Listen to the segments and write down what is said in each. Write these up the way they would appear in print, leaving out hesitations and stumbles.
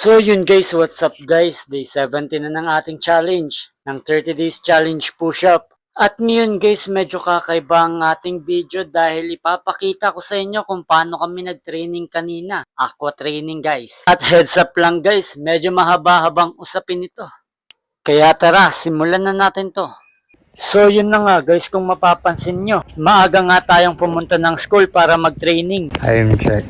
So yun guys, what's up guys? Day 17 na ng ating challenge, ng 30 days challenge push-up. At ngayon guys, medyo kakaiba ang ating video dahil ipapakita ko sa inyo kung paano kami nag-training kanina. Aqua training guys. At heads up lang guys, medyo mahaba-habang usapin ito. Kaya tara, simulan na natin to. So yun na nga guys, kung mapapansin nyo, maaga nga tayong pumunta ng school para mag-training. Time check.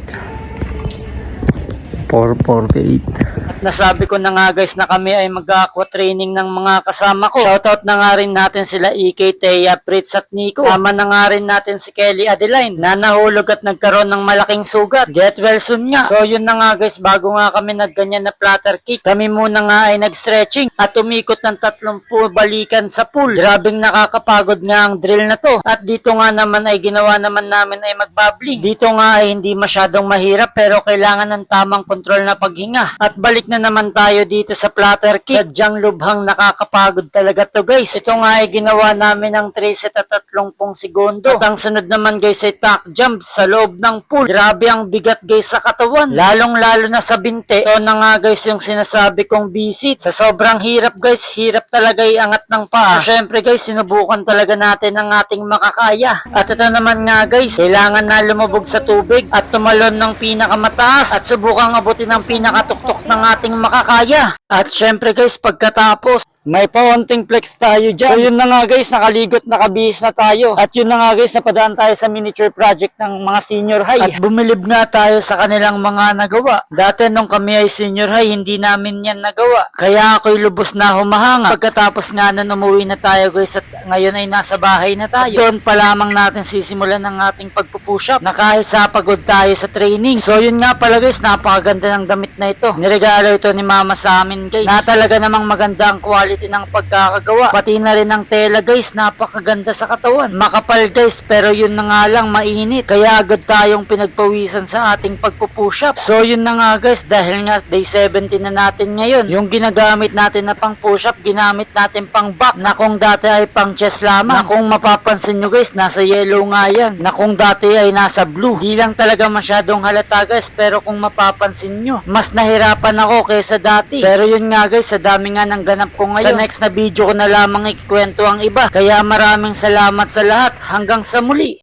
4:48. Nasabi ko na nga guys na kami ay mag-aqua training ng mga kasama ko. Shoutout na nga rin natin sila EK, Thea, Fritz at Nico. Tama na nga rin natin si Kelly Adeline na nahulog at nagkaroon ng malaking sugat. Get well soon nga. So yun na nga guys, bago nga kami nagganyan na platter kick, kami muna nga ay nag-stretching at umikot ng 30 balikan sa pool. Grabing nakakapagod nga ang drill na to. At dito nga naman ay ginawa naman namin ay magbabbling. Dito nga ay hindi masyadong mahirap pero kailangan ng tamang kontrol na paghinga. At balik na naman tayo dito sa platter kick. Sadyang lubhang nakakapagod talaga to guys. Ito nga ay ginawa namin ng 3 set at 30 segundo. At ang sunod naman guys ay tack jump sa loob ng pool. Grabe ang bigat guys sa katawan. Lalong lalo na sa binte. Ito na nga guys yung sinasabi kong visit. Sa sobrang hirap guys, hirap talaga iangat ng paa. So, syempre guys, sinubukan talaga natin ang ating makakaya. At ito naman nga guys, kailangan na lumubog sa tubig at tumalon ng pinakamataas at subukang abutin ang pinakatuktok ng ating makakaya. At syempre guys, pagkatapos, may paunting flex tayo dyan. So yun na nga guys, nakaligot, nakabihis na tayo. At yun na nga guys, napadaan tayo sa miniature project ng mga senior high. At bumilib nga tayo sa kanilang mga nagawa. Dati nung kami ay senior high, hindi namin yan nagawa. Kaya ako'y lubos na humahanga. Pagkatapos nga na umuwi na tayo guys at ngayon ay nasa bahay na tayo. Doon pa lamang natin sisimulan ng ating pagpupush up na kahit sa pagod tayo sa training. So yun nga pala guys, napakaganda ng damit na ito. Niregalo ito ni mama sa amin guys. Na talaga namang maganda ang quality ng pagkakagawa. Pati na rin ang tela guys, napakaganda sa katawan. Makapal guys, pero yun na nga lang mainit. Kaya agad tayong pinagpawisan sa ating pagpupush up. So yun na nga guys, dahil nga day 17 na natin ngayon. Yung ginagamit natin na pang push up, ginamit natin pang back. Na kung dati ay pang chest lamang. Na kung mapapansin nyo guys, nasa yellow nga yan. Na kung dati ay nasa blue. Di lang talaga masyadong halata guys, pero kung mapapansin nyo, mas nahirapan ako kaysa dati. Pero yun nga guys, sa dami nga ng ganap ko ngayon, sa next na video ko na lamang ikikwento ang iba. Kaya maraming salamat sa lahat. Hanggang sa muli.